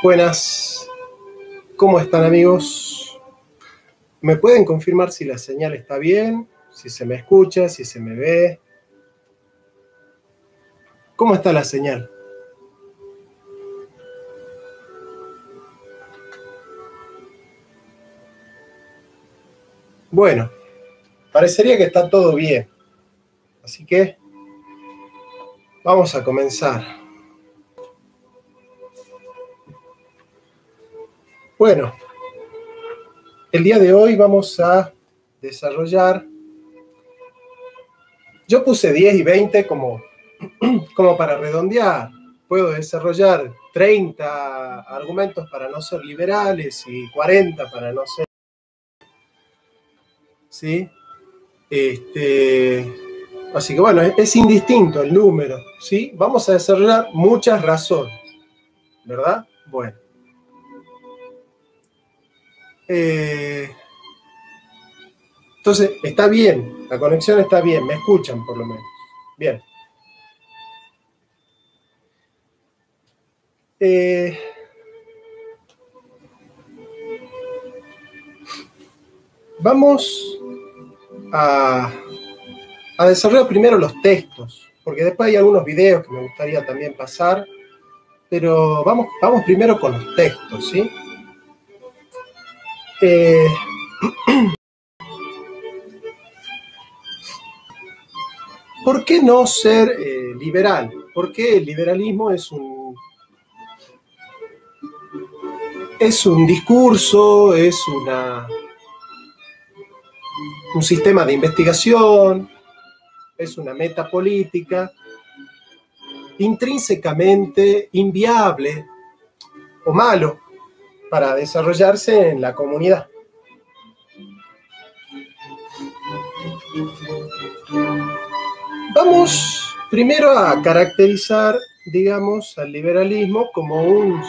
Buenas, ¿cómo están amigos? ¿Me pueden confirmar si la señal está bien? Si se me escucha, si se me ve. ¿Cómo está la señal? Bueno, parecería que está todo bien. Así que vamos a comenzar. Bueno, el día de hoy vamos a desarrollar. Yo puse 10 y 20 como para redondear. Puedo desarrollar 30 argumentos para no ser liberales y 40 para no ser. ¿Sí? Así que bueno, es indistinto el número, ¿sí? Vamos a desarrollar muchas razones, ¿verdad? Bueno. Entonces, está bien, la conexión está bien, me escuchan por lo menos. Bien. Vamos a desarrollar primero los textos, porque después hay algunos videos que me gustaría también pasar, pero vamos primero con los textos, ¿sí? ¿Por qué no ser liberal? Porque el liberalismo es un discurso, es un sistema de investigación, es una meta política intrínsecamente inviable o malo para desarrollarse en la comunidad. Vamos primero a caracterizar, digamos, al liberalismo como un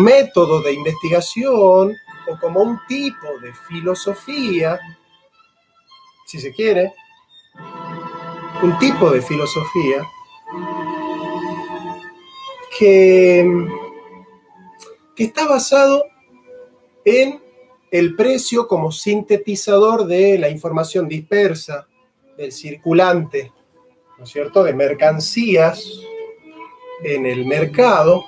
método de investigación o como un tipo de filosofía, si se quiere, un tipo de filosofía que está basado en el precio como sintetizador de la información dispersa, del circulante, ¿no es cierto?, de mercancías en el mercado,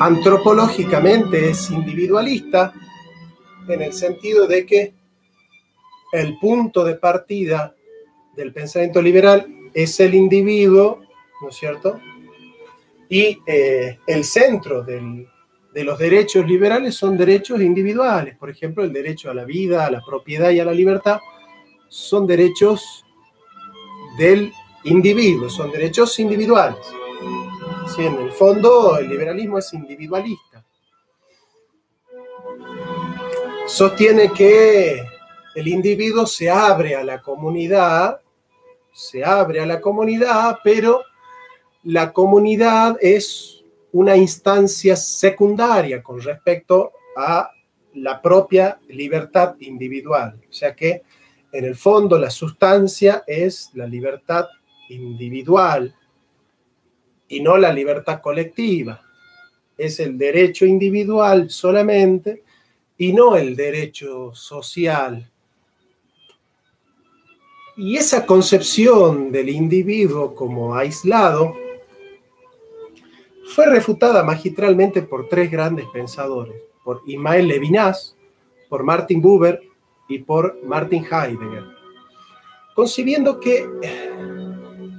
antropológicamente es individualista, en el sentido de que el punto de partida del pensamiento liberal es el individuo, ¿no es cierto? Y el centro de los derechos liberales son derechos individuales. Por ejemplo, el derecho a la vida, a la propiedad y a la libertad son derechos del individuo, son derechos individuales. Sí, en el fondo, el liberalismo es individualista. Sostiene que el individuo se abre a la comunidad, pero la comunidad es una instancia secundaria con respecto a la propia libertad individual. O sea que, en el fondo, la sustancia es la libertad individual y no la libertad colectiva. Es el derecho individual solamente y no el derecho social. Y esa concepción del individuo como aislado fue refutada magistralmente por tres grandes pensadores, por Ismael Levinas, por Martin Buber y por Martin Heidegger, concibiendo que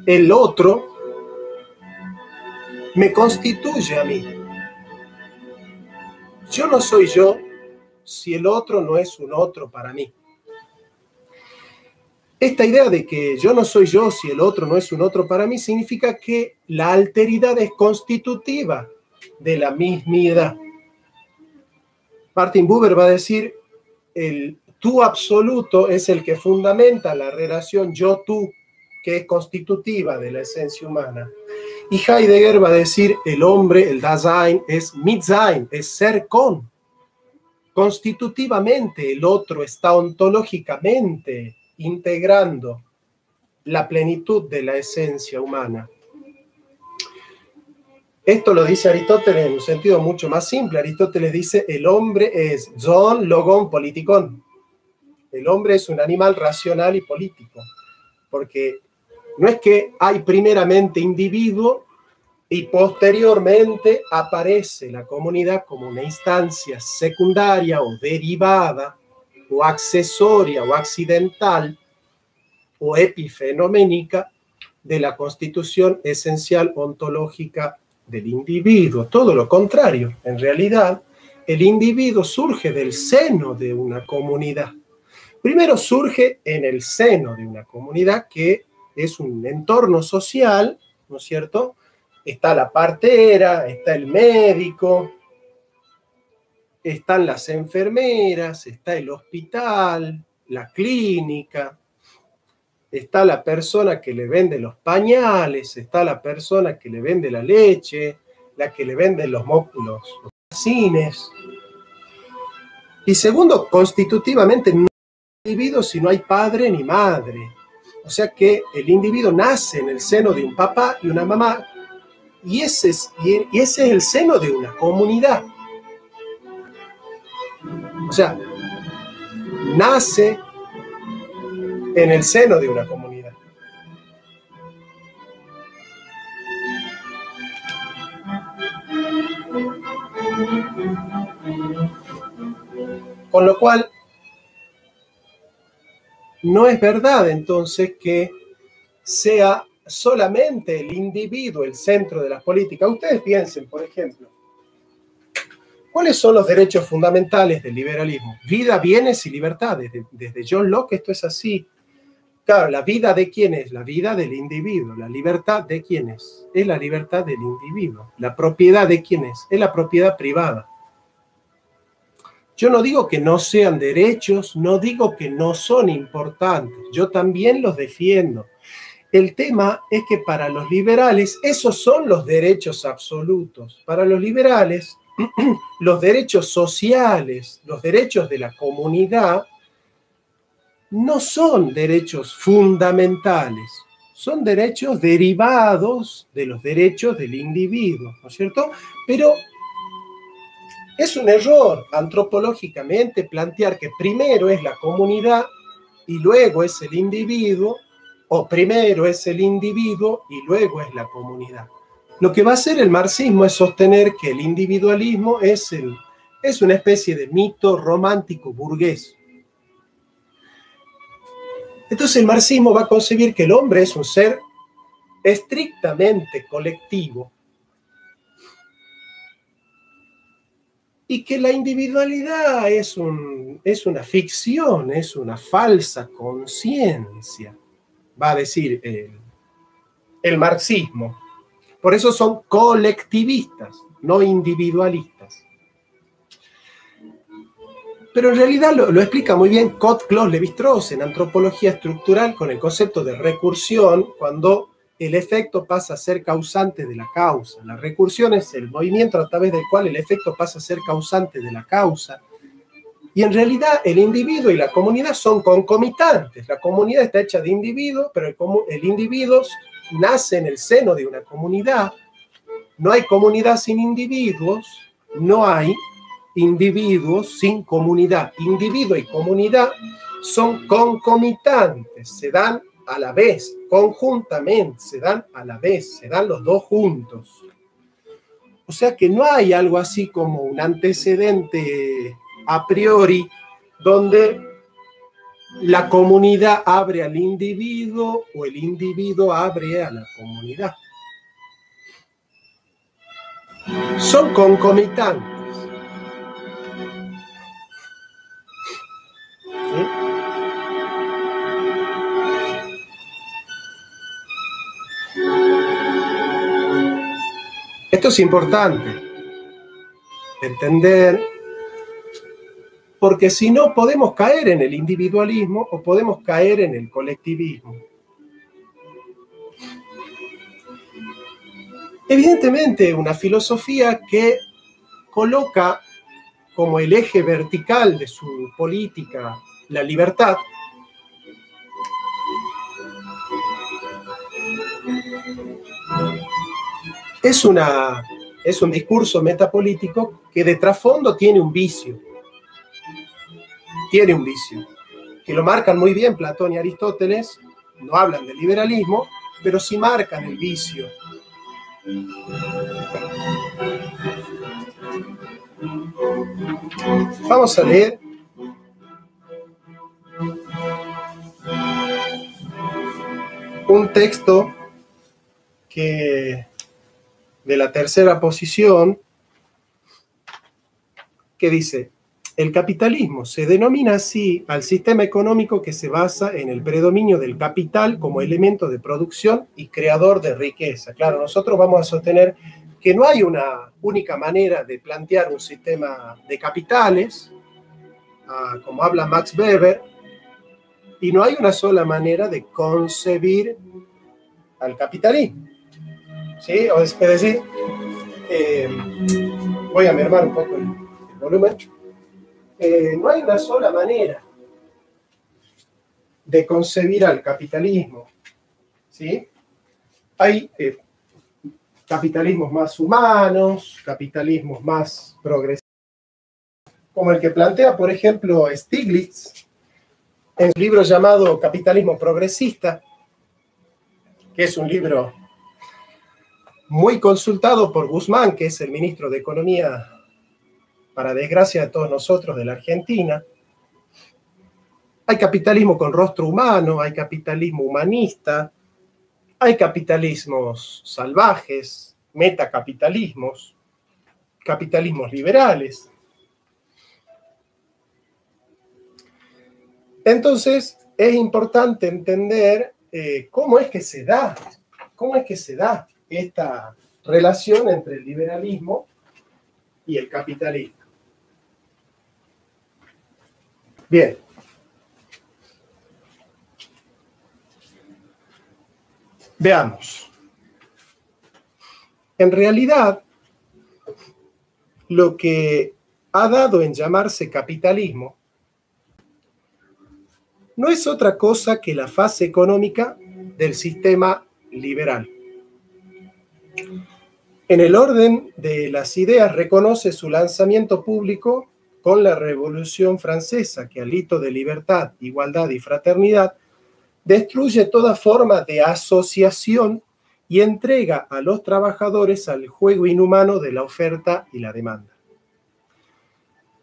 el otro me constituye a mí. Yo no soy yo si el otro no es un otro para mí. Esta idea de que yo no soy yo si el otro no es un otro para mí significa que la alteridad es constitutiva de la mismidad. Martin Buber va a decir, el tú absoluto es el que fundamenta la relación yo-tú, que es constitutiva de la esencia humana. Y Heidegger va a decir, el hombre, el Dasein, es Mitsein, es ser con. Constitutivamente el otro está ontológicamente integrando la plenitud de la esencia humana. Esto lo dice Aristóteles en un sentido mucho más simple. Aristóteles dice, el hombre es zoon, logon, politikon. El hombre es un animal racional y político, porque no es que hay primeramente individuo y posteriormente aparece la comunidad como una instancia secundaria o derivada o accesoria o accidental o epifenoménica de la constitución esencial ontológica del individuo. Todo lo contrario. En realidad, el individuo surge del seno de una comunidad. Primero surge en el seno de una comunidad que es un entorno social, ¿no es cierto? Está la partera, está el médico, están las enfermeras, está el hospital, la clínica, está la persona que le vende los pañales, está la persona que le vende la leche, la que le vende los cines. Y segundo, constitutivamente no hay individuo si no hay padre ni madre. O sea que el individuo nace en el seno de un papá y una mamá, y ese es el seno de una comunidad. O sea, nace en el seno de una comunidad. Con lo cual, no es verdad entonces que sea solamente el individuo el centro de las políticas. Ustedes piensen, por ejemplo, ¿cuáles son los derechos fundamentales del liberalismo? Vida, bienes y libertades. Desde John Locke esto es así. Claro, ¿la vida de quién es? La vida del individuo. ¿La libertad de quién es? Es la libertad del individuo. ¿La propiedad de quién es? Es la propiedad privada. Yo no digo que no sean derechos, no digo que no son importantes. Yo también los defiendo. El tema es que para los liberales esos son los derechos absolutos. Para los liberales, los derechos sociales, los derechos de la comunidad, no son derechos fundamentales, son derechos derivados de los derechos del individuo, ¿no es cierto? Pero es un error antropológicamente plantear que primero es la comunidad y luego es el individuo, o primero es el individuo y luego es la comunidad. Lo que va a hacer el marxismo es sostener que el individualismo es una especie de mito romántico burgués. Entonces el marxismo va a concebir que el hombre es un ser estrictamente colectivo y que la individualidad es una ficción, es una falsa conciencia, va a decir el marxismo. Por eso son colectivistas, no individualistas. Pero en realidad lo explica muy bien Claude Lévi-Strauss en Antropología Estructural con el concepto de recursión, cuando el efecto pasa a ser causante de la causa. La recursión es el movimiento a través del cual el efecto pasa a ser causante de la causa. Y en realidad el individuo y la comunidad son concomitantes. La comunidad está hecha de individuos, pero el individuo nace en el seno de una comunidad. No hay comunidad sin individuos, no hay individuos sin comunidad. Individuo y comunidad son concomitantes, se dan a la vez, conjuntamente, se dan a la vez, se dan los dos juntos. O sea que no hay algo así como un antecedente a priori donde la comunidad abre al individuo o el individuo abre a la comunidad. Son concomitantes. ¿Sí? Esto es importante entender, porque si no podemos caer en el individualismo o podemos caer en el colectivismo. Evidentemente, una filosofía que coloca como el eje vertical de su política la libertad, es un discurso metapolítico que de trasfondo tiene un vicio. Tiene un vicio, que lo marcan muy bien Platón y Aristóteles, no hablan de liberalismo, pero sí marcan el vicio. Vamos a leer un texto de la tercera posición que dice: el capitalismo se denomina así al sistema económico que se basa en el predominio del capital como elemento de producción y creador de riqueza. Claro, nosotros vamos a sostener que no hay una única manera de plantear un sistema de capitales, como habla Max Weber, y no hay una sola manera de concebir al capitalismo. ¿Sí? Es decir, voy a mermar un poco el volumen. No hay una sola manera de concebir al capitalismo, ¿sí? Hay capitalismos más humanos, capitalismos más progresivos, como el que plantea, por ejemplo, Stiglitz en su libro llamado Capitalismo Progresista, que es un libro muy consultado por Guzmán, que es el ministro de Economía, para desgracia de todos nosotros, de la Argentina. Hay capitalismo con rostro humano, hay capitalismo humanista, hay capitalismos salvajes, metacapitalismos, capitalismos liberales. Entonces, es importante entender cómo es que se da esta relación entre el liberalismo y el capitalismo. Bien. Veamos. En realidad, lo que ha dado en llamarse capitalismo no es otra cosa que la fase económica del sistema liberal. En el orden de las ideas reconoce su lanzamiento público con la Revolución Francesa, que al hito de libertad, igualdad y fraternidad destruye toda forma de asociación y entrega a los trabajadores al juego inhumano de la oferta y la demanda.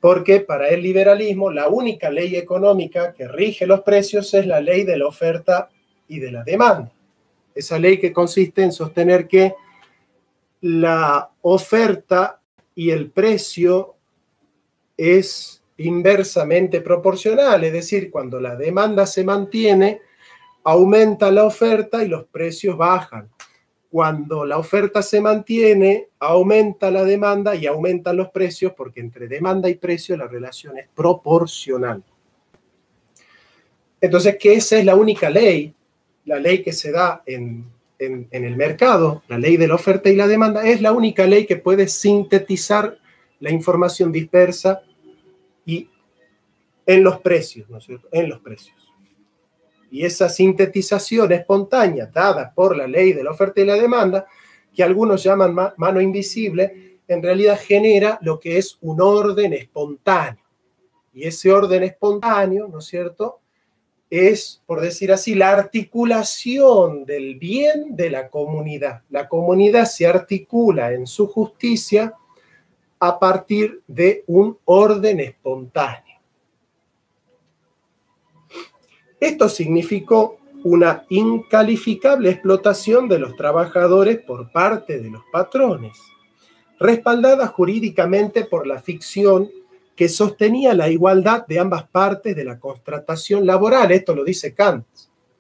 Porque para el liberalismo la única ley económica que rige los precios es la ley de la oferta y de la demanda. Esa ley que consiste en sostener que la oferta y el precio es inversamente proporcional, es decir, cuando la demanda se mantiene, aumenta la oferta y los precios bajan. Cuando la oferta se mantiene, aumenta la demanda y aumentan los precios, porque entre demanda y precio la relación es proporcional. Entonces, que esa es la única ley, la ley que se da en el mercado, la ley de la oferta y la demanda, es la única ley que puede sintetizar la información dispersa y en los precios, ¿no es cierto? En los precios. Y esa sintetización espontánea dada por la ley de la oferta y la demanda, que algunos llaman mano invisible, en realidad genera lo que es un orden espontáneo. Y ese orden espontáneo, ¿no es cierto?, es, por decir así, la articulación del bien de la comunidad. La comunidad se articula en su justicia a partir de un orden espontáneo. Esto significó una incalificable explotación de los trabajadores por parte de los patrones, respaldada jurídicamente por la ficción que sostenía la igualdad de ambas partes de la contratación laboral. Esto lo dice Kant.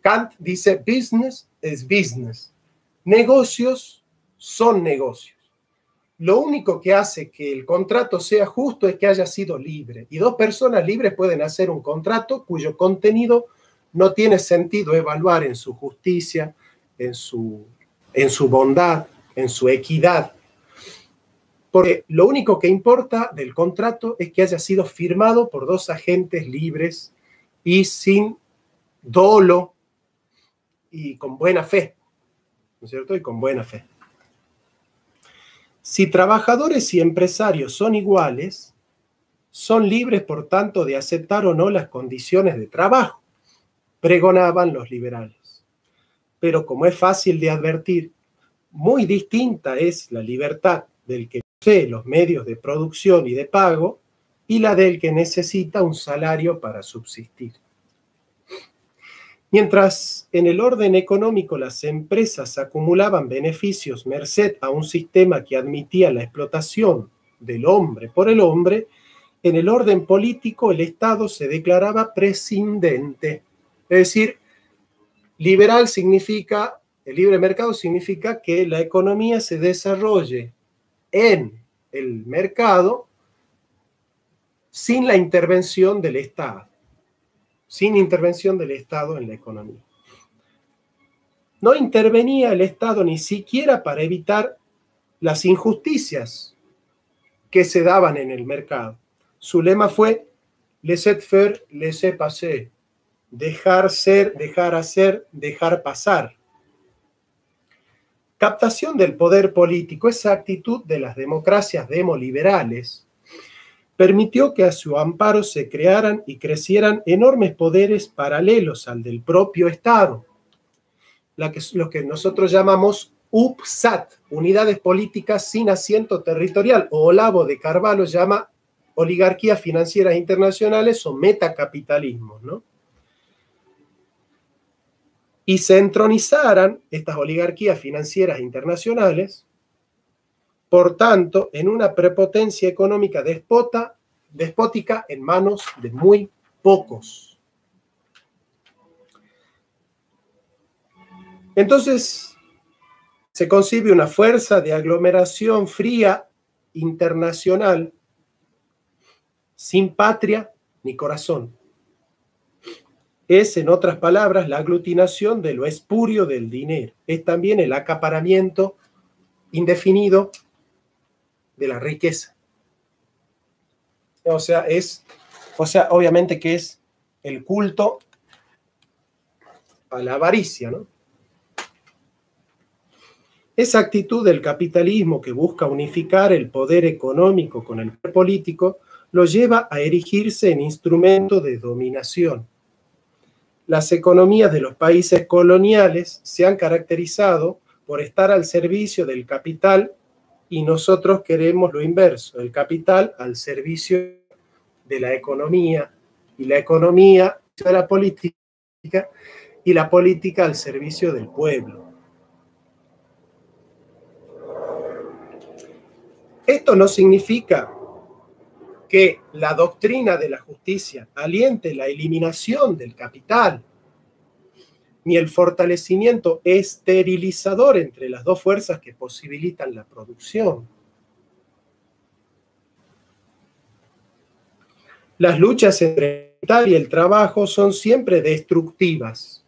Kant dice, business is business. Negocios son negocios. Lo único que hace que el contrato sea justo es que haya sido libre. Y dos personas libres pueden hacer un contrato cuyo contenido no tiene sentido evaluar en su justicia, en su bondad, en su equidad. Porque lo único que importa del contrato es que haya sido firmado por dos agentes libres y sin dolo y con buena fe, ¿no es cierto? Y con buena fe. Si trabajadores y empresarios son iguales, son libres, por tanto, de aceptar o no las condiciones de trabajo, pregonaban los liberales. Pero como es fácil de advertir, muy distinta es la libertad del que posee los medios de producción y de pago y la del que necesita un salario para subsistir. Mientras en el orden económico las empresas acumulaban beneficios merced a un sistema que admitía la explotación del hombre por el hombre, en el orden político el Estado se declaraba prescindente. Es decir, liberal significa, el libre mercado significa que la economía se desarrolle en el mercado sin la intervención del Estado, sin intervención del Estado en la economía. No intervenía el Estado ni siquiera para evitar las injusticias que se daban en el mercado. Su lema fue laissez-faire, laissez-passer. Dejar ser, dejar hacer, dejar pasar. Captación del poder político, esa actitud de las democracias demoliberales, permitió que a su amparo se crearan y crecieran enormes poderes paralelos al del propio Estado, lo que nosotros llamamos UPSAT, unidades políticas sin asiento territorial, o Olavo de Carvalho llama oligarquías financieras internacionales o metacapitalismo, ¿no? Y se entronizaran estas oligarquías financieras internacionales, por tanto, en una prepotencia económica despótica en manos de muy pocos. Entonces, se concibe una fuerza de aglomeración fría internacional, sin patria ni corazón. Es, en otras palabras, la aglutinación de lo espurio del dinero. Es también el acaparamiento indefinido de la riqueza. O sea, obviamente que es el culto a la avaricia, ¿no? Esa actitud del capitalismo que busca unificar el poder económico con el poder político lo lleva a erigirse en instrumento de dominación. Las economías de los países coloniales se han caracterizado por estar al servicio del capital y nosotros queremos lo inverso, el capital al servicio de la economía y la economía de la política y la política al servicio del pueblo. Esto no significa que la doctrina de la justicia aliente la eliminación del capital, ni el fortalecimiento esterilizador entre las dos fuerzas que posibilitan la producción. Las luchas entre el capital y el trabajo son siempre destructivas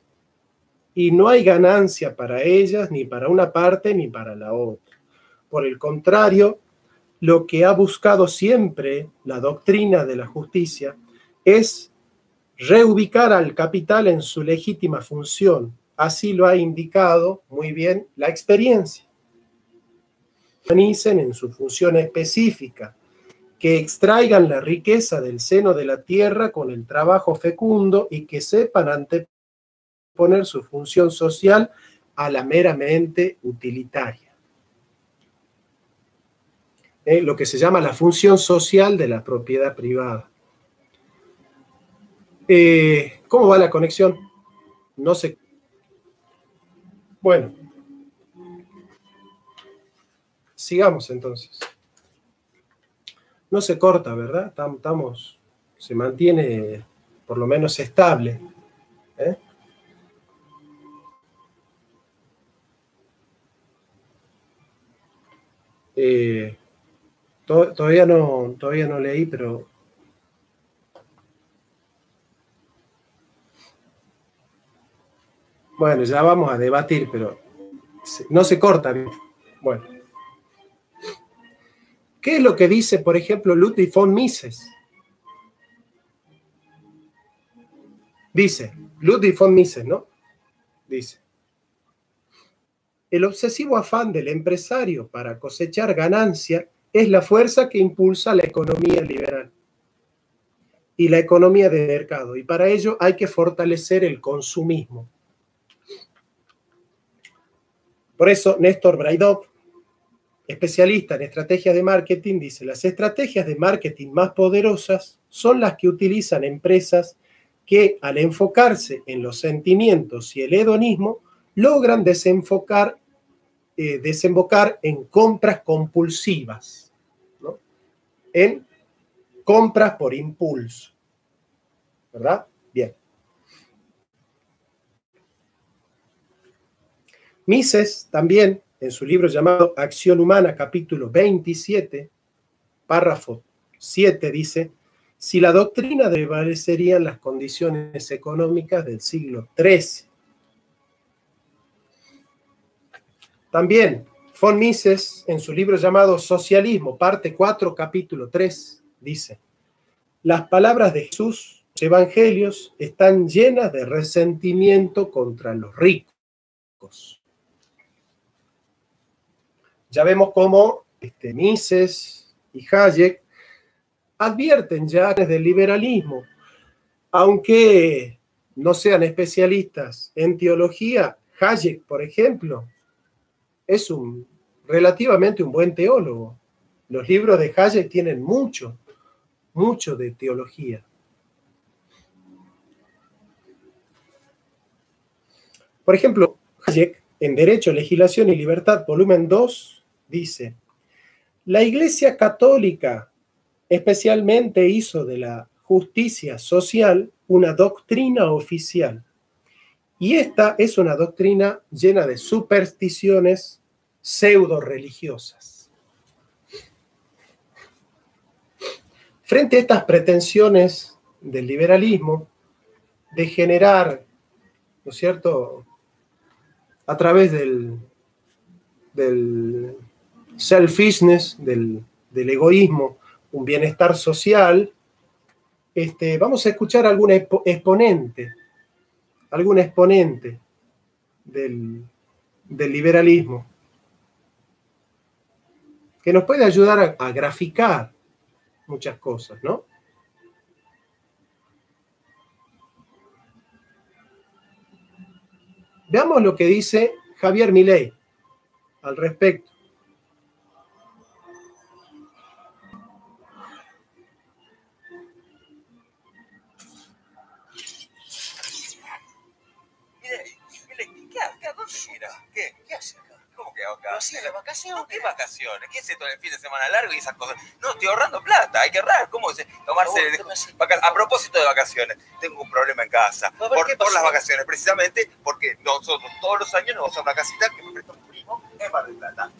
y no hay ganancia para ellas ni para una parte ni para la otra. Por el contrario, lo que ha buscado siempre la doctrina de la justicia es reubicar al capital en su legítima función. Así lo ha indicado muy bien la experiencia. Organicen en su función específica, que extraigan la riqueza del seno de la tierra con el trabajo fecundo y que sepan anteponer su función social a la meramente utilitaria. Lo que se llama la función social de la propiedad privada. ¿Cómo va la conexión? No sé. Bueno, sigamos entonces. No se corta, ¿verdad? Se mantiene por lo menos estable. Todavía no leí, pero bueno, ya vamos a debatir, pero no se corta bien. Bueno. ¿Qué es lo que dice, por ejemplo, Ludwig von Mises? Dice, Ludwig von Mises, ¿no? Dice, el obsesivo afán del empresario para cosechar ganancia es la fuerza que impulsa la economía liberal y la economía de mercado, y para ello hay que fortalecer el consumismo. Por eso, Néstor Braidov, especialista en estrategias de marketing, dice, las estrategias de marketing más poderosas son las que utilizan empresas que, al enfocarse en los sentimientos y el hedonismo, logran desembocar en compras compulsivas, ¿no? En compras por impulso, ¿verdad? Bien. Mises también, en su libro llamado Acción Humana, capítulo 27, párrafo 7, dice, si la doctrina prevalecería en las condiciones económicas del siglo XIII. También, von Mises, en su libro llamado Socialismo, parte 4, capítulo 3, dice, las palabras de Jesús, los evangelios, están llenas de resentimiento contra los ricos. Ya vemos cómo Mises y Hayek advierten ya desde el liberalismo, aunque no sean especialistas en teología. Hayek, por ejemplo, es relativamente un buen teólogo. Los libros de Hayek tienen mucho de teología. Por ejemplo, Hayek, en Derecho, Legislación y Libertad, volumen 2, dice, la Iglesia Católica especialmente hizo de la justicia social una doctrina oficial. Y esta es una doctrina llena de supersticiones pseudo-religiosas. Frente a estas pretensiones del liberalismo de generar, ¿no es cierto?, a través del selfishness, del egoísmo, un bienestar social, vamos a escuchar algún exponente del liberalismo que nos puede ayudar a graficar muchas cosas, ¿no? Veamos lo que dice Javier Milei. al respecto. ¿Qué hace acá? ¿Cómo que acá? ¿De vacaciones? No, ¿qué vacaciones? ¿Qué hace todo el fin de semana largo y esas cosas? No, estoy ahorrando plata, hay que ahorrar. ¿Cómo es? Tomarse vacaciones. A propósito de vacaciones, tengo un problema en casa. Por las vacaciones, precisamente porque nosotros todos los años nos vamos a una casita que me presta un primo en Mar del Plata.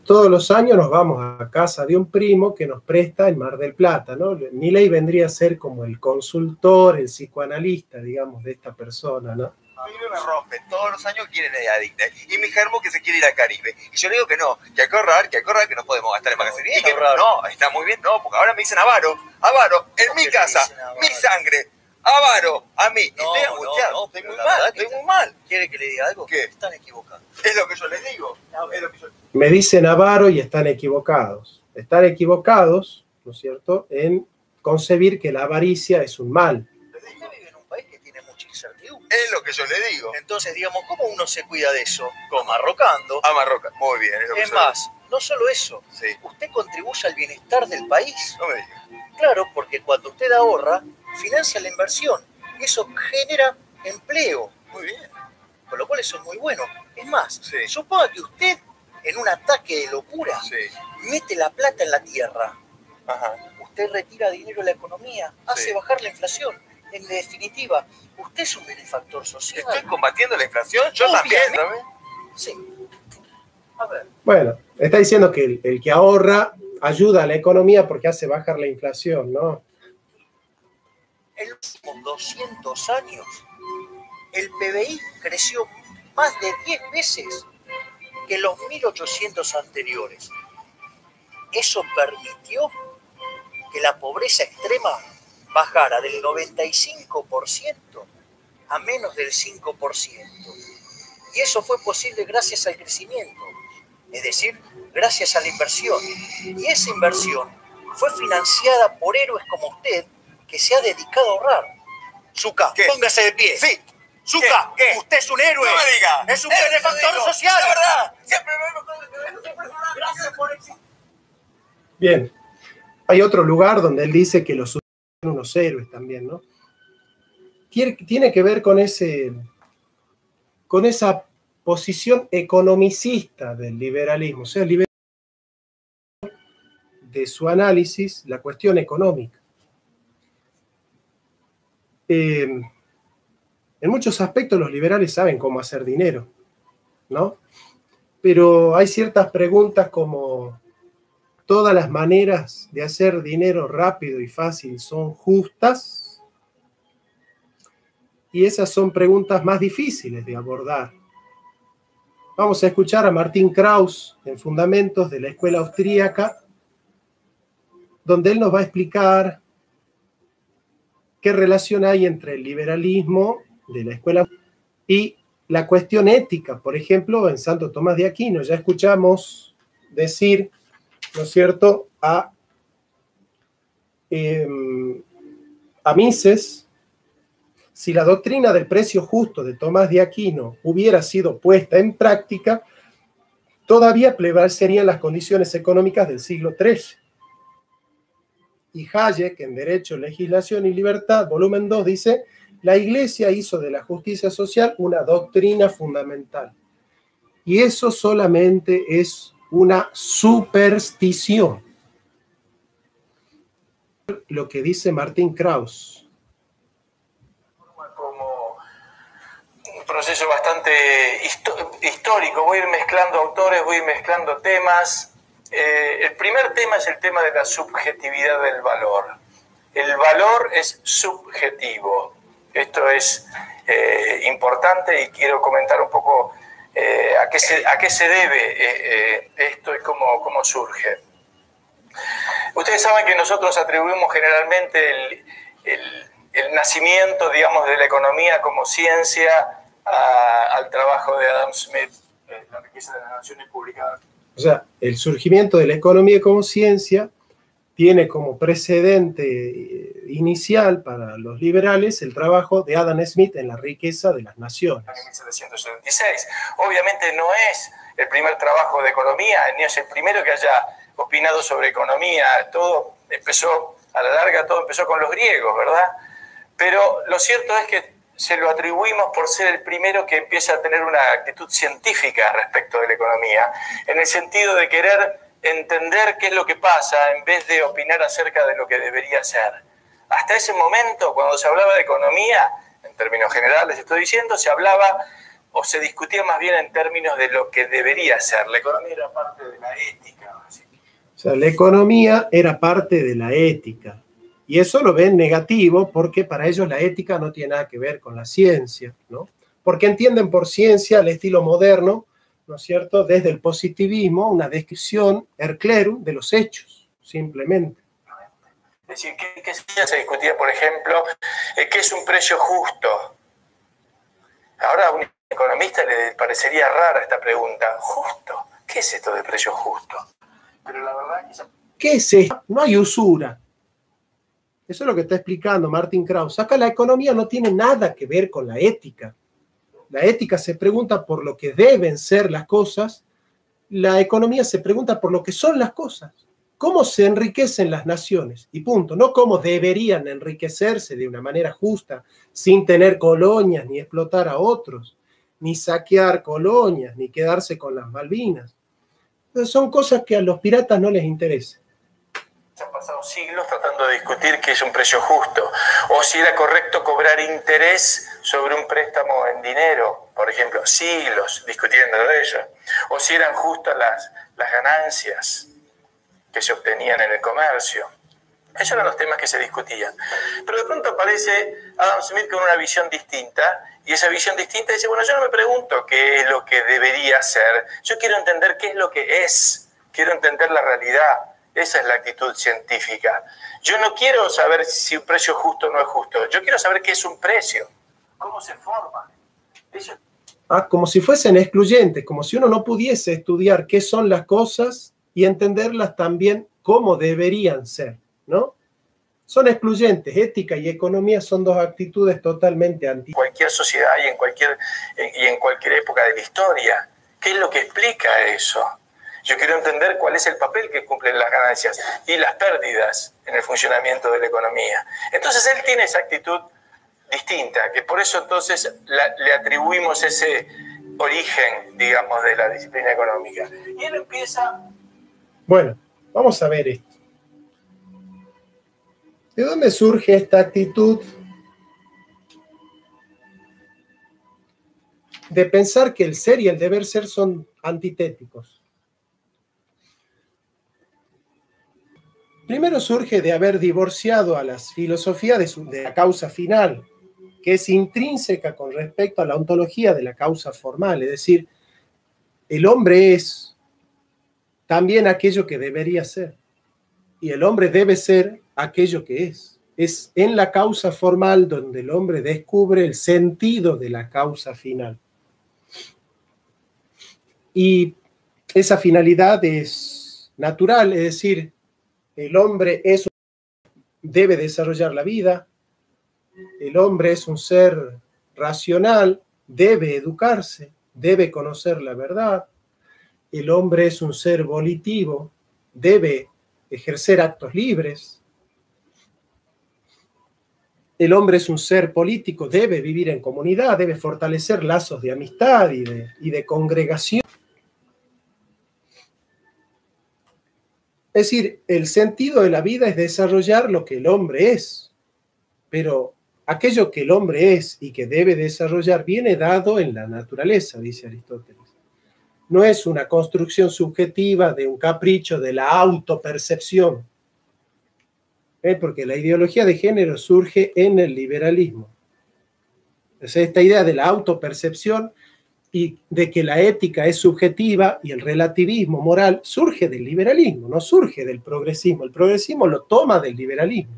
Todos los años nos vamos a casa de un primo que nos presta en Mar del Plata, ¿no? Milei vendría a ser como el consultor, el psicoanalista, digamos, de esta persona, ¿no? A mí me rompen, todos los años quieren ir a Disney. Y mi germo que se quiere ir al Caribe. Y yo le digo que no, que hay que ahorrar, que no podemos gastar en vacaciones. Y que no, está muy bien, no, porque ahora me dicen avaro, en mi casa, mi sangre, avaro, a mí. No, estoy angustiado, estoy muy mal. ¿Quiere que le diga algo? ¿Qué? Están equivocados. Es lo que yo les digo. Me dicen avaro y están equivocados. Están equivocados, ¿no es cierto?, en concebir que la avaricia es un mal. Es lo que yo le digo. Entonces, digamos, ¿cómo uno se cuida de eso? Amarrocando. Muy bien. Es más, no solo eso. Sí. Usted contribuye al bienestar del país. No me diga. Claro, porque cuando usted ahorra, financia la inversión. Y eso genera empleo. Muy bien. Con lo cual eso es muy bueno. Es más, suponga que usted, en un ataque de locura, mete la plata en la tierra. Ajá. Usted retira dinero de la economía, hace bajar la inflación. En definitiva, usted es un benefactor social. ¿Estoy combatiendo la inflación? Yo también. Sí. A ver. Bueno, está diciendo que el que ahorra ayuda a la economía porque hace bajar la inflación, ¿no? En los últimos 200 años, el PBI creció más de 10 veces que los 1800 anteriores. Eso permitió que la pobreza extrema bajara del 95% a menos del 5%. Y eso fue posible gracias al crecimiento, es decir, gracias a la inversión. Y esa inversión fue financiada por héroes como usted, que se ha dedicado a ahorrar. Zucca, póngase de pie. Sí. Zucca, usted es un héroe. No me diga. Es un benefactor social. La verdad, siempre gracias por existir. Bien. Hay otro lugar donde él dice que los unos héroes también, ¿no? Tiene que ver con esa posición economicista del liberalismo, o sea, el liberalismo de su análisis, la cuestión económica. En muchos aspectos los liberales saben cómo hacer dinero, ¿no? Pero hay ciertas preguntas como: ¿todas las maneras de hacer dinero rápido y fácil son justas? Y esas son preguntas más difíciles de abordar. Vamos a escuchar a Martin Krauss en Fundamentos de la Escuela Austríaca, donde él nos va a explicar qué relación hay entre el liberalismo de la escuela y la cuestión ética. Por ejemplo, en Santo Tomás de Aquino ya escuchamos decir, ¿no es cierto?, a Mises: si la doctrina del precio justo de Tomás de Aquino hubiera sido puesta en práctica, todavía prevalecerían las condiciones económicas del siglo XIII. Y Hayek, en Derecho, Legislación y Libertad, volumen 2, dice: la Iglesia hizo de la justicia social una doctrina fundamental. Y eso solamente es una superstición. Lo que dice Martin Krauss. Como un proceso bastante histórico, voy a ir mezclando autores, voy a ir mezclando temas. El primer tema es el tema de la subjetividad del valor. El valor es subjetivo. Esto es importante y quiero comentar un poco a qué se debe esto y cómo surge. Ustedes saben que nosotros atribuimos generalmente el nacimiento, digamos, de la economía como ciencia al trabajo de Adam Smith, La riqueza de las naciones publicada. O sea, el surgimiento de la economía como ciencia tiene como precedente inicial para los liberales el trabajo de Adam Smith en La riqueza de las naciones. En 1776. Obviamente no es el primer trabajo de economía, ni es el primero que haya opinado sobre economía. Todo empezó, a la larga, todo empezó con los griegos, ¿verdad? Pero lo cierto es que se lo atribuimos por ser el primero que empieza a tener una actitud científica respecto de la economía, en el sentido de querer entender qué es lo que pasa en vez de opinar acerca de lo que debería ser. Hasta ese momento, cuando se hablaba de economía, en términos generales estoy diciendo, se hablaba o se discutía más bien en términos de lo que debería ser. La economía era parte de la ética. ¿Sí? O sea, la economía era parte de la ética. Y eso lo ven negativo porque para ellos la ética no tiene nada que ver con la ciencia, ¿no? Porque entienden por ciencia el estilo moderno, ¿no es cierto?, desde el positivismo, una descripción erclerum de los hechos, simplemente. Es decir, ¿qué se discutía, por ejemplo, qué es un precio justo? Ahora a un economista le parecería rara esta pregunta. ¿Justo? ¿Qué es esto de precio justo? Pero la verdad es que... ¿Qué es esto? No hay usura. Eso es lo que está explicando Martin Krauss. Acá la economía no tiene nada que ver con la ética. La ética se pregunta por lo que deben ser las cosas. La economía se pregunta por lo que son las cosas. ¿Cómo se enriquecen las naciones? Y punto. No cómo deberían enriquecerse de una manera justa, sin tener colonias, ni explotar a otros, ni saquear colonias, ni quedarse con las Malvinas. Entonces son cosas que a los piratas no les interesan. Se han pasado siglos tratando de discutir qué es un precio justo, o si era correcto cobrar interés sobre un préstamo en dinero, por ejemplo, siglos discutiendo de ello, o si eran justas las ganancias que se obtenían en el comercio. Esos eran los temas que se discutían. Pero de pronto aparece Adam Smith con una visión distinta, y esa visión distinta dice, bueno, yo no me pregunto qué es lo que debería ser, yo quiero entender qué es lo que es, quiero entender la realidad. Esa es la actitud científica. Yo no quiero saber si un precio es justo o no es justo. Yo quiero saber qué es un precio. ¿Cómo se forma? Eso. Como si fuesen excluyentes, como si uno no pudiese estudiar qué son las cosas y entenderlas también cómo deberían ser, ¿no? Son excluyentes. Ética y economía son dos actitudes totalmente antiguas. Cualquier sociedad y en cualquier época de la historia. ¿Qué es lo que explica eso? Yo quiero entender cuál es el papel que cumplen las ganancias y las pérdidas en el funcionamiento de la economía. Entonces él tiene esa actitud distinta, que por eso entonces le atribuimos ese origen, digamos, de la disciplina económica. Y él empieza... Bueno, vamos a ver esto. ¿De dónde surge esta actitud de pensar que el ser y el deber ser son antitéticos? Primero surge de haber divorciado a las filosofías de la causa final, que es intrínseca con respecto a la ontología de la causa formal, es decir, el hombre es también aquello que debería ser, y el hombre debe ser aquello que es. Es en la causa formal donde el hombre descubre el sentido de la causa final. Y esa finalidad es natural, es decir, el hombre debe desarrollar la vida, el hombre es un ser racional, debe educarse, debe conocer la verdad, el hombre es un ser volitivo, debe ejercer actos libres, el hombre es un ser político, debe vivir en comunidad, debe fortalecer lazos de amistad y de congregación. Es decir, el sentido de la vida es desarrollar lo que el hombre es, pero aquello que el hombre es y que debe desarrollar viene dado en la naturaleza, dice Aristóteles. No es una construcción subjetiva de un capricho de la autopercepción, porque la ideología de género surge en el liberalismo. Entonces, esta idea de la autopercepción y de que la ética es subjetiva y el relativismo moral surge del liberalismo, no surge del progresismo. El progresismo lo toma del liberalismo.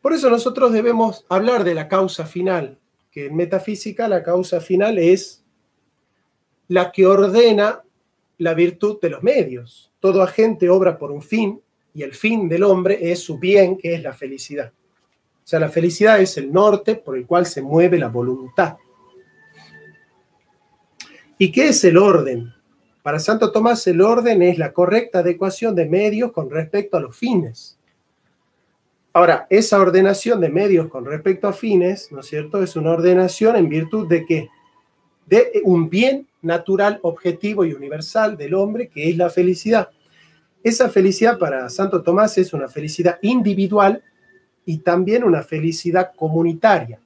Por eso nosotros debemos hablar de la causa final, que en metafísica la causa final es la que ordena la virtud de los medios. Todo agente obra por un fin, y el fin del hombre es su bien, que es la felicidad. O sea, la felicidad es el norte por el cual se mueve la voluntad. ¿Y qué es el orden? Para Santo Tomás, el orden es la correcta adecuación de medios con respecto a los fines. Ahora, esa ordenación de medios con respecto a fines, ¿no es cierto?, es una ordenación en virtud de ¿qué? De un bien natural, objetivo y universal del hombre, que es la felicidad. Esa felicidad para Santo Tomás es una felicidad individual y también una felicidad comunitaria.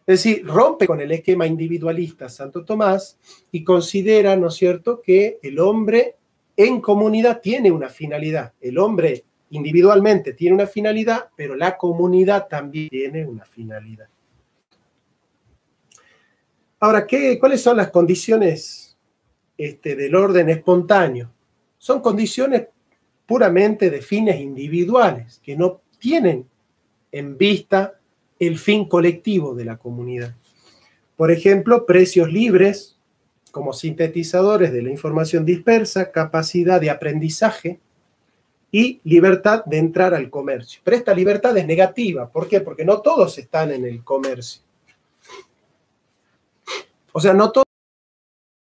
Es decir, rompe con el esquema individualista Santo Tomás y considera, ¿no es cierto?, que el hombre en comunidad tiene una finalidad. El hombre individualmente tiene una finalidad, pero la comunidad también tiene una finalidad. Ahora, ¿cuáles son las condiciones del orden espontáneo? Son condiciones puramente de fines individuales, que no tienen en vista el fin colectivo de la comunidad. Por ejemplo, precios libres como sintetizadores de la información dispersa, capacidad de aprendizaje y libertad de entrar al comercio. Pero esta libertad es negativa. ¿Por qué? Porque no todos están en el comercio. O sea, no todas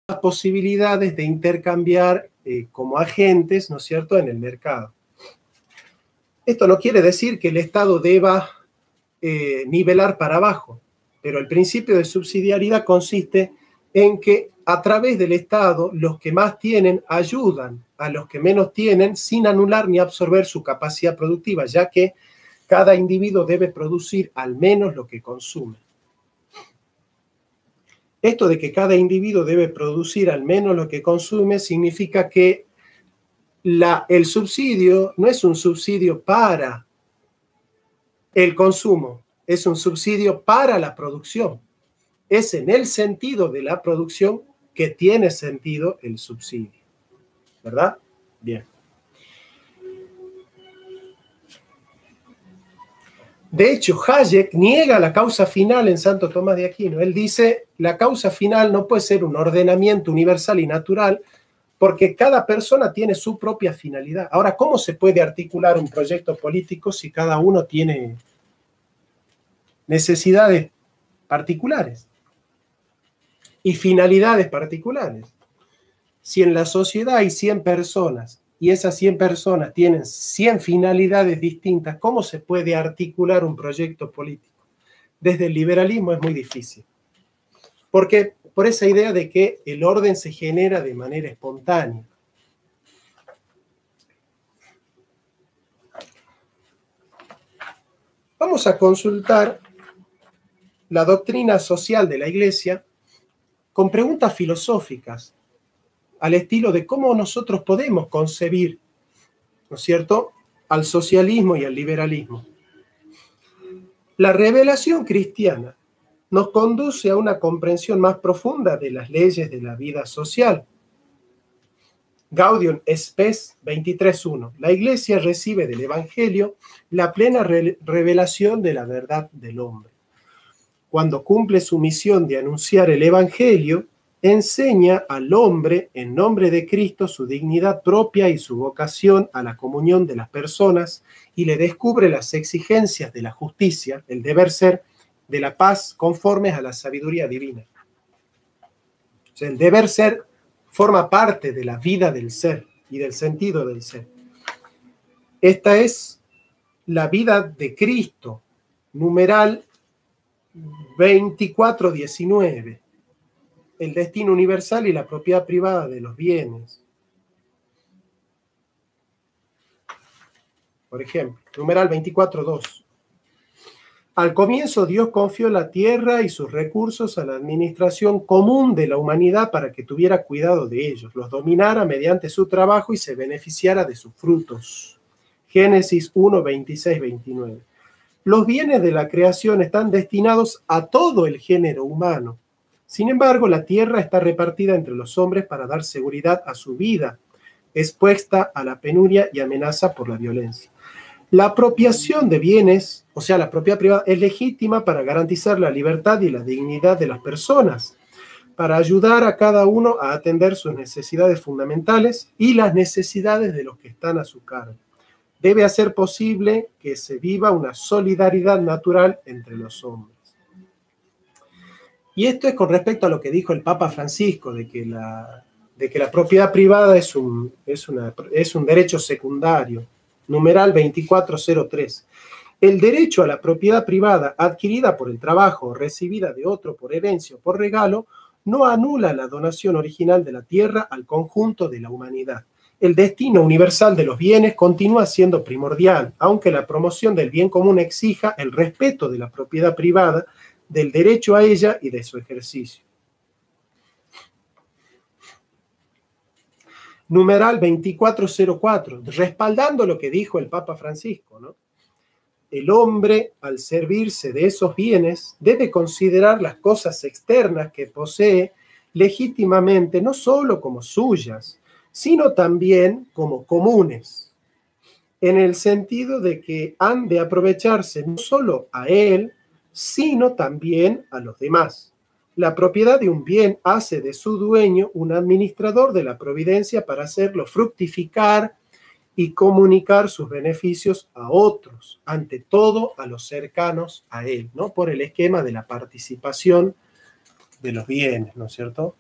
las posibilidades de intercambiar como agentes, ¿no es cierto?, en el mercado. Esto no quiere decir que el Estado deba nivelar para abajo, pero el principio de subsidiariedad consiste en que a través del Estado los que más tienen ayudan a los que menos tienen sin anular ni absorber su capacidad productiva, ya que cada individuo debe producir al menos lo que consume. Esto de que cada individuo debe producir al menos lo que consume significa que el subsidio no es un subsidio para el consumo, es un subsidio para la producción. Es en el sentido de la producción que tiene sentido el subsidio. ¿Verdad? Bien. De hecho, Hayek niega la causa final en Santo Tomás de Aquino. Él dice, la causa final no puede ser un ordenamiento universal y natural porque cada persona tiene su propia finalidad. Ahora, ¿cómo se puede articular un proyecto político si cada uno tiene necesidades particulares y finalidades particulares? Si en la sociedad hay 100 personas y esas 100 personas tienen 100 finalidades distintas, ¿cómo se puede articular un proyecto político? Desde el liberalismo es muy difícil. Porque por esa idea de que el orden se genera de manera espontánea. Vamos a consultar la doctrina social de la Iglesia con preguntas filosóficas al estilo de cómo nosotros podemos concebir, ¿no es cierto?, al socialismo y al liberalismo. La revelación cristiana nos conduce a una comprensión más profunda de las leyes de la vida social. Gaudium Spes 23.1. La Iglesia recibe del Evangelio la plena revelación de la verdad del hombre. Cuando cumple su misión de anunciar el Evangelio, enseña al hombre, en nombre de Cristo, su dignidad propia y su vocación a la comunión de las personas y le descubre las exigencias de la justicia, el deber ser, de la paz conformes a la sabiduría divina. O sea, el deber ser forma parte de la vida del ser y del sentido del ser. Esta es la vida de Cristo, numeral 24:19. El destino universal y la propiedad privada de los bienes. Por ejemplo, numeral 24:2. Al comienzo Dios confió la tierra y sus recursos a la administración común de la humanidad para que tuviera cuidado de ellos, los dominara mediante su trabajo y se beneficiara de sus frutos. Génesis 1, 26, 29. Los bienes de la creación están destinados a todo el género humano. Sin embargo, la tierra está repartida entre los hombres para dar seguridad a su vida, expuesta a la penuria y amenaza por la violencia. La apropiación de bienes, o sea, la propiedad privada, es legítima para garantizar la libertad y la dignidad de las personas, para ayudar a cada uno a atender sus necesidades fundamentales y las necesidades de los que están a su cargo. debe hacer posible que se viva una solidaridad natural entre los hombres. Y esto es con respecto a lo que dijo el Papa Francisco, de que la propiedad privada es un derecho secundario. Numeral 2403. El derecho a la propiedad privada adquirida por el trabajo o recibida de otro por herencia o por regalo no anula la donación original de la tierra al conjunto de la humanidad. El destino universal de los bienes continúa siendo primordial, aunque la promoción del bien común exija el respeto de la propiedad privada, del derecho a ella y de su ejercicio. Numeral 2404, respaldando lo que dijo el Papa Francisco, ¿no? El hombre, al servirse de esos bienes, debe considerar las cosas externas que posee legítimamente no solo como suyas, sino también como comunes, en el sentido de que han de aprovecharse no solo a él, sino también a los demás. La propiedad de un bien hace de su dueño un administrador de la providencia para hacerlo fructificar y comunicar sus beneficios a otros, ante todo a los cercanos a él, ¿no? Por el esquema de la participación de los bienes, ¿no es cierto?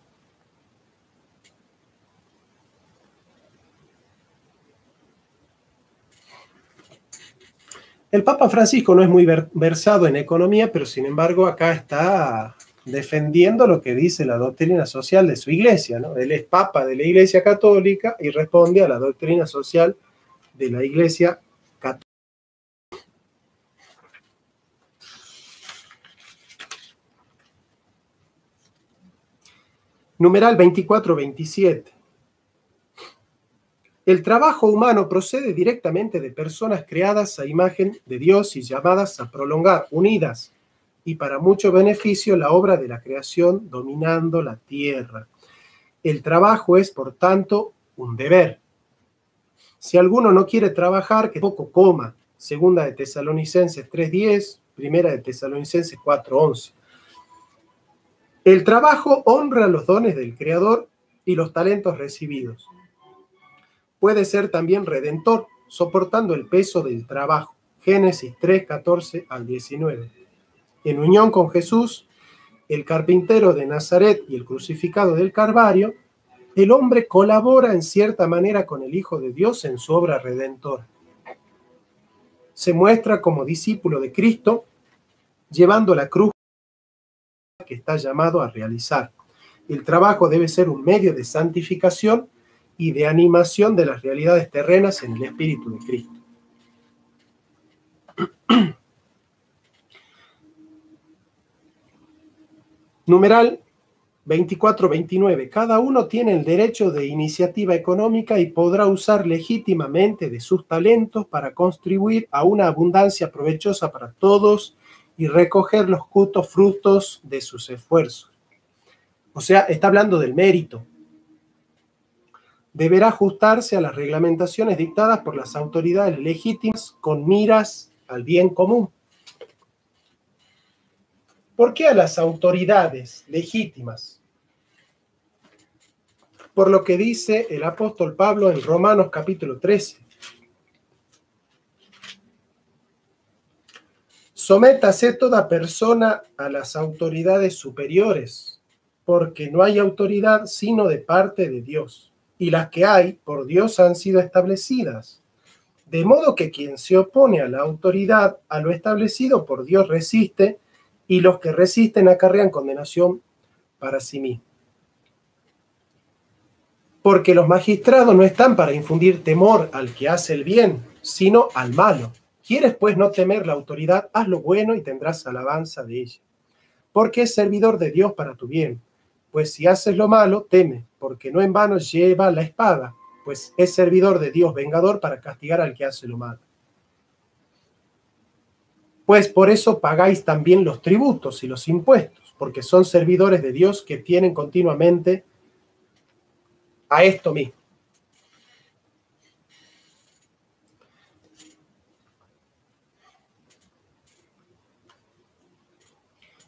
El Papa Francisco no es muy versado en economía, pero sin embargo acá está defendiendo lo que dice la doctrina social de su iglesia, ¿no? Él es Papa de la Iglesia Católica y responde a la doctrina social de la Iglesia Católica. Numeral 2427. El trabajo humano procede directamente de personas creadas a imagen de Dios y llamadas a prolongar, unidas y para mucho beneficio, la obra de la creación dominando la tierra. El trabajo es, por tanto, un deber. Si alguno no quiere trabajar, que poco coma. Segunda de Tesalonicenses 3:10, primera de Tesalonicenses 4:11. El trabajo honra los dones del Creador y los talentos recibidos. Puede ser también redentor, soportando el peso del trabajo. Génesis 3:14 al 19. En unión con Jesús, el carpintero de Nazaret y el crucificado del Calvario, el hombre colabora en cierta manera con el Hijo de Dios en su obra redentora. Se muestra como discípulo de Cristo, llevando la cruz que está llamado a realizar. El trabajo debe ser un medio de santificación y de animación de las realidades terrenas en el Espíritu de Cristo. Numeral 2429. Cada uno tiene el derecho de iniciativa económica y podrá usar legítimamente de sus talentos para contribuir a una abundancia provechosa para todos y recoger los justos frutos de sus esfuerzos. O sea, está hablando del mérito. Deberá ajustarse a las reglamentaciones dictadas por las autoridades legítimas con miras al bien común. ¿Por qué a las autoridades legítimas? Por lo que dice el apóstol Pablo en Romanos capítulo 13. Sométase toda persona a las autoridades superiores, porque no hay autoridad sino de parte de Dios. Y las que hay, por Dios han sido establecidas. De modo que quien se opone a la autoridad, a lo establecido por Dios resiste, y los que resisten acarrean condenación para sí mismos. Porque los magistrados no están para infundir temor al que hace el bien, sino al malo. ¿Quieres pues no temer la autoridad? Haz lo bueno y tendrás alabanza de ella. Porque es servidor de Dios para tu bien. Pues si haces lo malo, teme, porque no en vano lleva la espada, pues es servidor de Dios vengador para castigar al que hace lo malo. Pues por eso pagáis también los tributos y los impuestos, porque son servidores de Dios que tienen continuamente a esto mismo.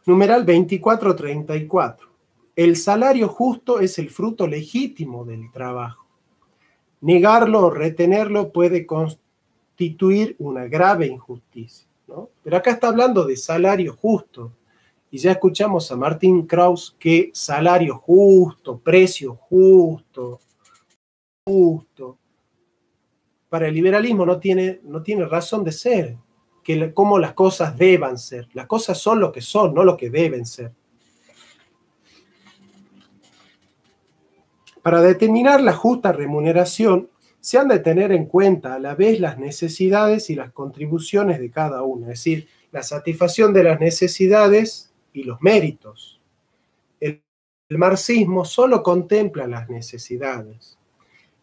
Numeral 2434. El salario justo es el fruto legítimo del trabajo. Negarlo o retenerlo puede constituir una grave injusticia, ¿no? Pero acá está hablando de salario justo. Y ya escuchamos a Martin Krauss que salario justo, precio justo, para el liberalismo no tiene razón de ser, cómo las cosas deban ser. Las cosas son lo que son, no lo que deben ser. Para determinar la justa remuneración, se han de tener en cuenta a la vez las necesidades y las contribuciones de cada uno, es decir, la satisfacción de las necesidades y los méritos. El marxismo solo contempla las necesidades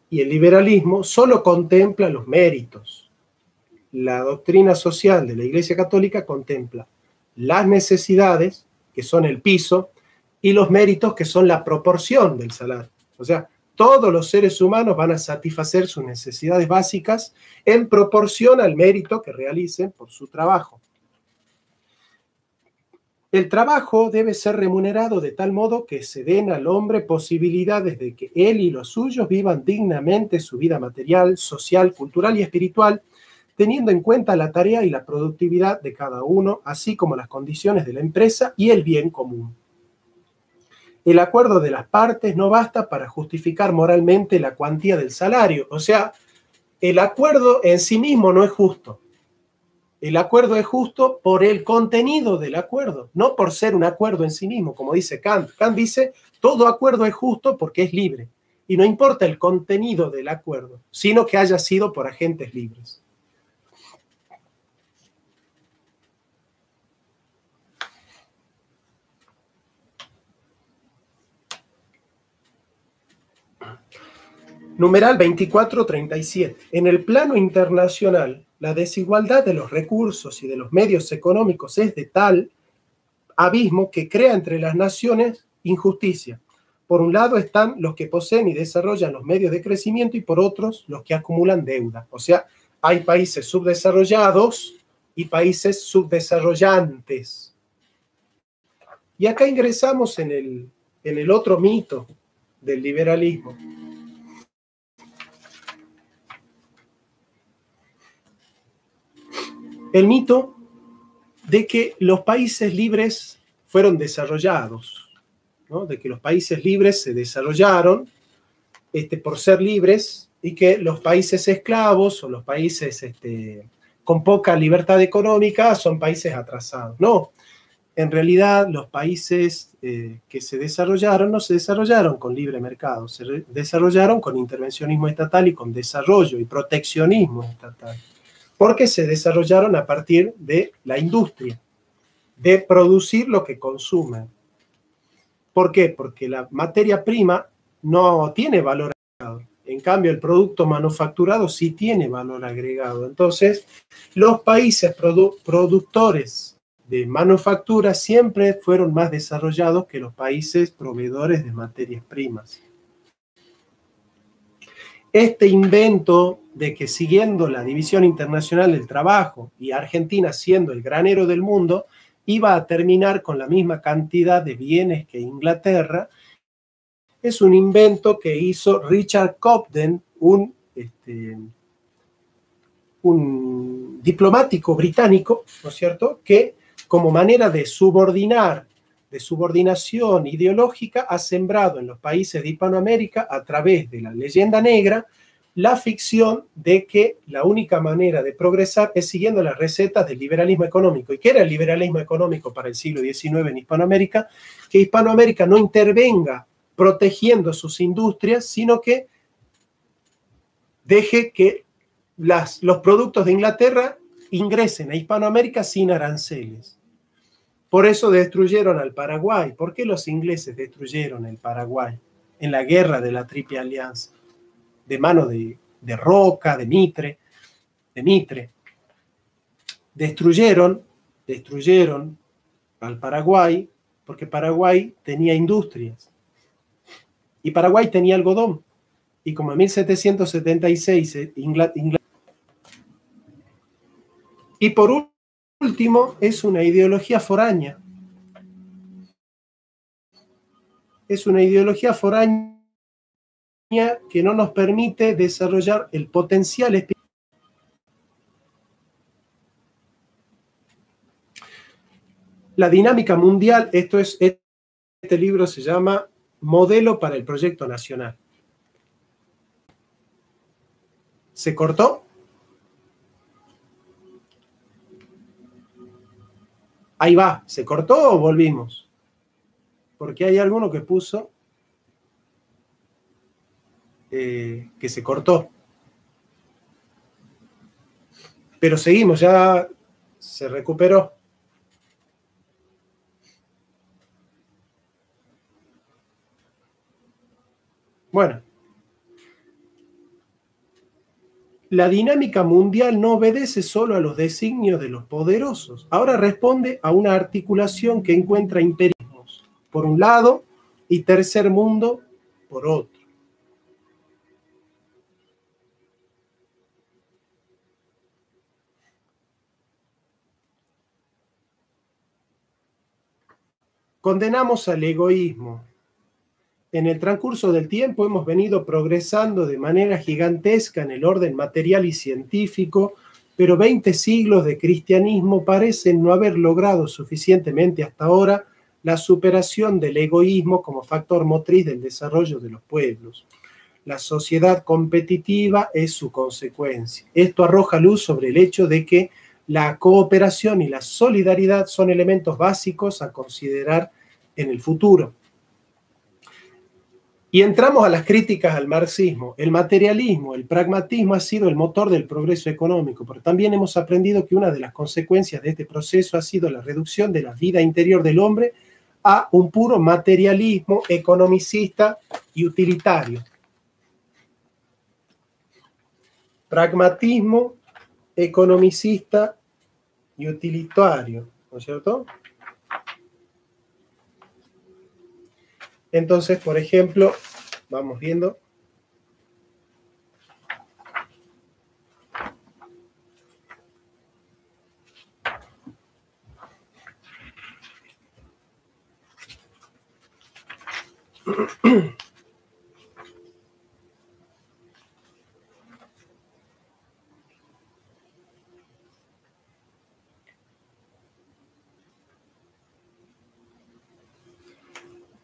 y el liberalismo solo contempla los méritos. La doctrina social de la Iglesia Católica contempla las necesidades, que son el piso, y los méritos, que son la proporción del salario. O sea, todos los seres humanos van a satisfacer sus necesidades básicas en proporción al mérito que realicen por su trabajo. El trabajo debe ser remunerado de tal modo que se den al hombre posibilidades de que él y los suyos vivan dignamente su vida material, social, cultural y espiritual, teniendo en cuenta la tarea y la productividad de cada uno, así como las condiciones de la empresa y el bien común. El acuerdo de las partes no basta para justificar moralmente la cuantía del salario. O sea, el acuerdo en sí mismo no es justo. El acuerdo es justo por el contenido del acuerdo, no por ser un acuerdo en sí mismo, como dice Kant. Kant dice, todo acuerdo es justo porque es libre. Y no importa el contenido del acuerdo, sino que haya sido por agentes libres. Numeral 2437. En el plano internacional, la desigualdad de los recursos y de los medios económicos es de tal abismo que crea entre las naciones injusticia. Por un lado están los que poseen y desarrollan los medios de crecimiento y por otros los que acumulan deuda. O sea, hay países subdesarrollados y países subdesarrollantes. Y acá ingresamos en el otro mito del liberalismo. El mito de que los países libres fueron desarrollados, ¿no? De que los países libres se desarrollaron por ser libres y que los países esclavos o los países con poca libertad económica son países atrasados. No, en realidad los países que se desarrollaron no se desarrollaron con libre mercado, se desarrollaron con intervencionismo estatal y con desarrollo y proteccionismo estatal. Porque se desarrollaron a partir de la industria, de producir lo que consumen. ¿Por qué? Porque la materia prima no tiene valor agregado. En cambio, el producto manufacturado sí tiene valor agregado. Entonces, los países productores de manufactura siempre fueron más desarrollados que los países proveedores de materias primas. Este invento de que siguiendo la División Internacional del Trabajo y Argentina siendo el granero del mundo, iba a terminar con la misma cantidad de bienes que Inglaterra, es un invento que hizo Richard Cobden, un diplomático británico, ¿no es cierto?, que como manera de subordinación ideológica, ha sembrado en los países de Hispanoamérica, a través de la leyenda negra, la ficción de que la única manera de progresar es siguiendo las recetas del liberalismo económico. ¿Y qué era el liberalismo económico para el siglo XIX en Hispanoamérica? Que Hispanoamérica no intervenga protegiendo sus industrias, sino que deje que los productos de Inglaterra ingresen a Hispanoamérica sin aranceles. Por eso destruyeron al Paraguay. ¿Por qué los ingleses destruyeron el Paraguay en la guerra de la Triple Alianza? De mano de Roca, de Mitre. Destruyeron al Paraguay porque Paraguay tenía industrias. Y Paraguay tenía algodón. Y como en 1776 Inglaterra. Y por último, es una ideología foránea. Es una ideología foránea que no nos permite desarrollar el potencial espiritual. La dinámica mundial, este libro se llama Modelo para el Proyecto Nacional. ¿Se cortó? Ahí va, ¿se cortó o volvimos? Porque hay alguno que puso que se cortó. Pero seguimos, ya se recuperó. Bueno. La dinámica mundial no obedece solo a los designios de los poderosos. Ahora responde a una articulación que encuentra imperialismos, por un lado, y tercer mundo, por otro. Condenamos al egoísmo. En el transcurso del tiempo hemos venido progresando de manera gigantesca en el orden material y científico, pero 20 siglos de cristianismo parecen no haber logrado suficientemente hasta ahora la superación del egoísmo como factor motriz del desarrollo de los pueblos. La sociedad competitiva es su consecuencia. Esto arroja luz sobre el hecho de que la cooperación y la solidaridad son elementos básicos a considerar en el futuro. Y entramos a las críticas al marxismo. El materialismo, el pragmatismo ha sido el motor del progreso económico, pero también hemos aprendido que una de las consecuencias de este proceso ha sido la reducción de la vida interior del hombre a un puro materialismo economicista y utilitario. Pragmatismo economicista y utilitario, ¿no es cierto? Entonces, por ejemplo, vamos viendo.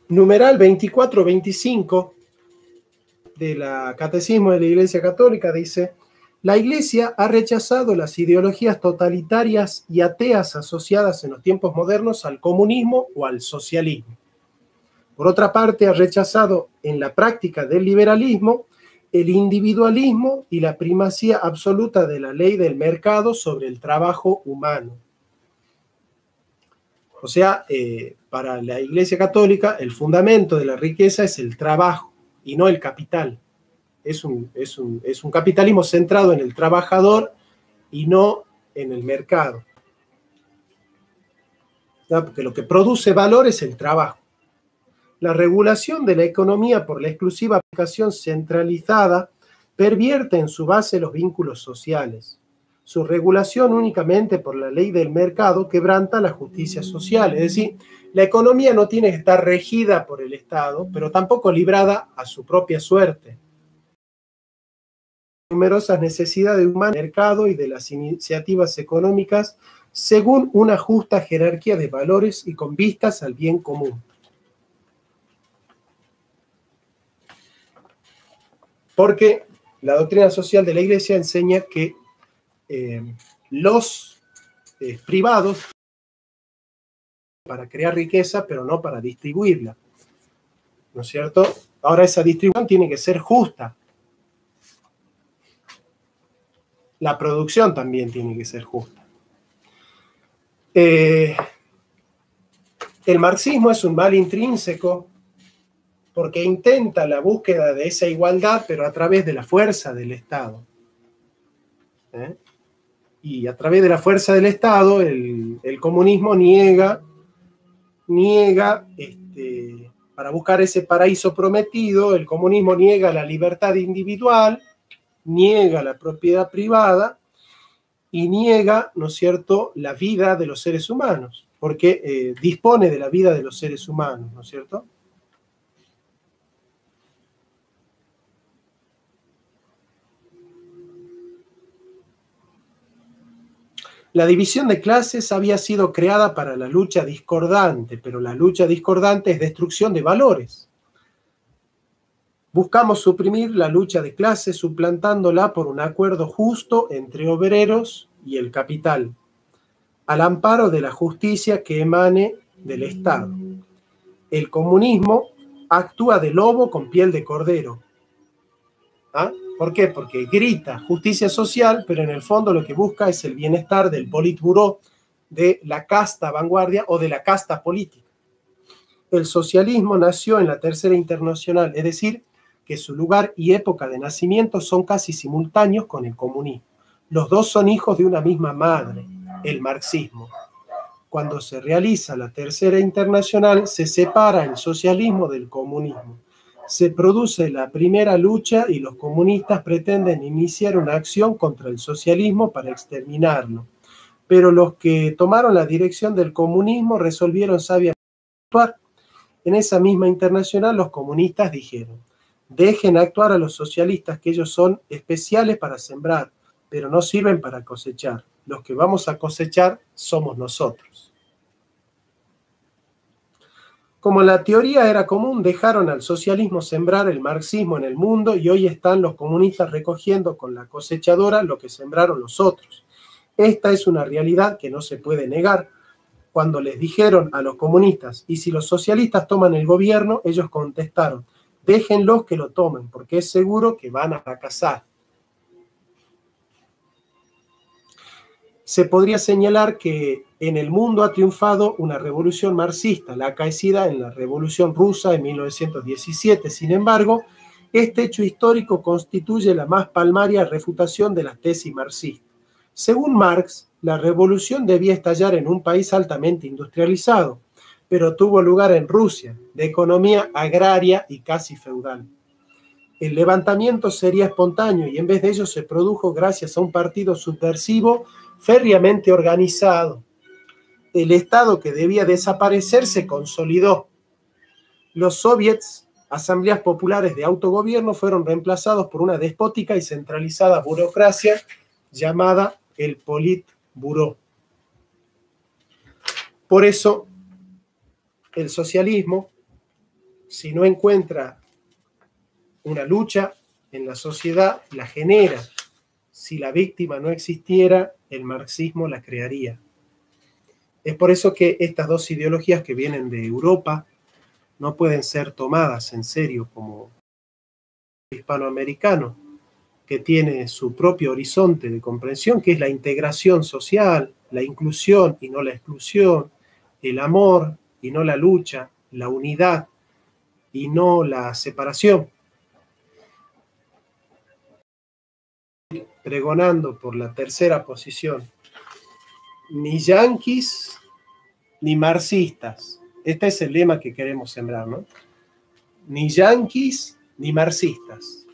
Numeral 24-25 de la Catecismo de la Iglesia Católica dice: la Iglesia ha rechazado las ideologías totalitarias y ateas asociadas en los tiempos modernos al comunismo o al socialismo. Por otra parte, ha rechazado en la práctica del liberalismo el individualismo y la primacía absoluta de la ley del mercado sobre el trabajo humano. O sea, para la Iglesia Católica, el fundamento de la riqueza es el trabajo y no el capital. Es un capitalismo centrado en el trabajador y no en el mercado. ¿Ya? Porque lo que produce valor es el trabajo. La regulación de la economía por la exclusiva aplicación centralizada pervierte en su base los vínculos sociales. Su regulación únicamente por la ley del mercado quebranta la justicia social. Es decir, la economía no tiene que estar regida por el Estado, pero tampoco librada a su propia suerte. Numerosas necesidades humanas del mercado y de las iniciativas económicas según una justa jerarquía de valores y con vistas al bien común. Porque la doctrina social de la Iglesia enseña que los privados para crear riqueza, pero no para distribuirla. ¿No es cierto? Ahora esa distribución tiene que ser justa. La producción también tiene que ser justa. El marxismo es un mal intrínseco porque intenta la búsqueda de esa igualdad, pero a través de la fuerza del Estado. Y a través de la fuerza del Estado, el comunismo niega para buscar ese paraíso prometido, el comunismo niega la libertad individual, niega la propiedad privada y niega, ¿no es cierto?, la vida de los seres humanos, porque dispone de la vida de los seres humanos, ¿no es cierto? La división de clases había sido creada para la lucha discordante, pero la lucha discordante es destrucción de valores. Buscamos suprimir la lucha de clases suplantándola por un acuerdo justo entre obreros y el capital, al amparo de la justicia que emane del Estado. El comunismo actúa de lobo con piel de cordero. ¿Ah? ¿Por qué? Porque grita justicia social, pero en el fondo lo que busca es el bienestar del Politburó, de la casta vanguardia o de la casta política. El socialismo nació en la Tercera Internacional, es decir, que su lugar y época de nacimiento son casi simultáneos con el comunismo. Los dos son hijos de una misma madre, el marxismo. Cuando se realiza la Tercera Internacional, se separa el socialismo del comunismo. Se produce la primera lucha y los comunistas pretenden iniciar una acción contra el socialismo para exterminarlo. Pero los que tomaron la dirección del comunismo resolvieron sabiamente actuar. En esa misma internacional, los comunistas dijeron: dejen actuar a los socialistas, que ellos son especiales para sembrar, pero no sirven para cosechar. Los que vamos a cosechar somos nosotros. Como la teoría era común, dejaron al socialismo sembrar el marxismo en el mundo y hoy están los comunistas recogiendo con la cosechadora lo que sembraron los otros. Esta es una realidad que no se puede negar. Cuando les dijeron a los comunistas: ¿y si los socialistas toman el gobierno?, ellos contestaron: déjenlos que lo tomen, porque es seguro que van a fracasar. Se podría señalar que en el mundo ha triunfado una revolución marxista, la acaecida en la Revolución Rusa en 1917. Sin embargo, este hecho histórico constituye la más palmaria refutación de las tesis marxistas. Según Marx, la revolución debía estallar en un país altamente industrializado, pero tuvo lugar en Rusia, de economía agraria y casi feudal. El levantamiento sería espontáneo y en vez de ello se produjo gracias a un partido subversivo férreamente organizado. El Estado que debía desaparecer se consolidó. Los soviets, asambleas populares de autogobierno, fueron reemplazados por una despótica y centralizada burocracia llamada el Politburó. Por eso, el socialismo, si no encuentra una lucha en la sociedad, la genera. Si la víctima no existiera, el marxismo la crearía. Es por eso que estas dos ideologías que vienen de Europa no pueden ser tomadas en serio como el hispanoamericano, que tiene su propio horizonte de comprensión, que es la integración social, la inclusión y no la exclusión, el amor y no la lucha, la unidad y no la separación. Pregonando por la tercera posición: ni yanquis ni marxistas. Este es el lema que queremos sembrar, ¿no? Ni yanquis ni marxistas.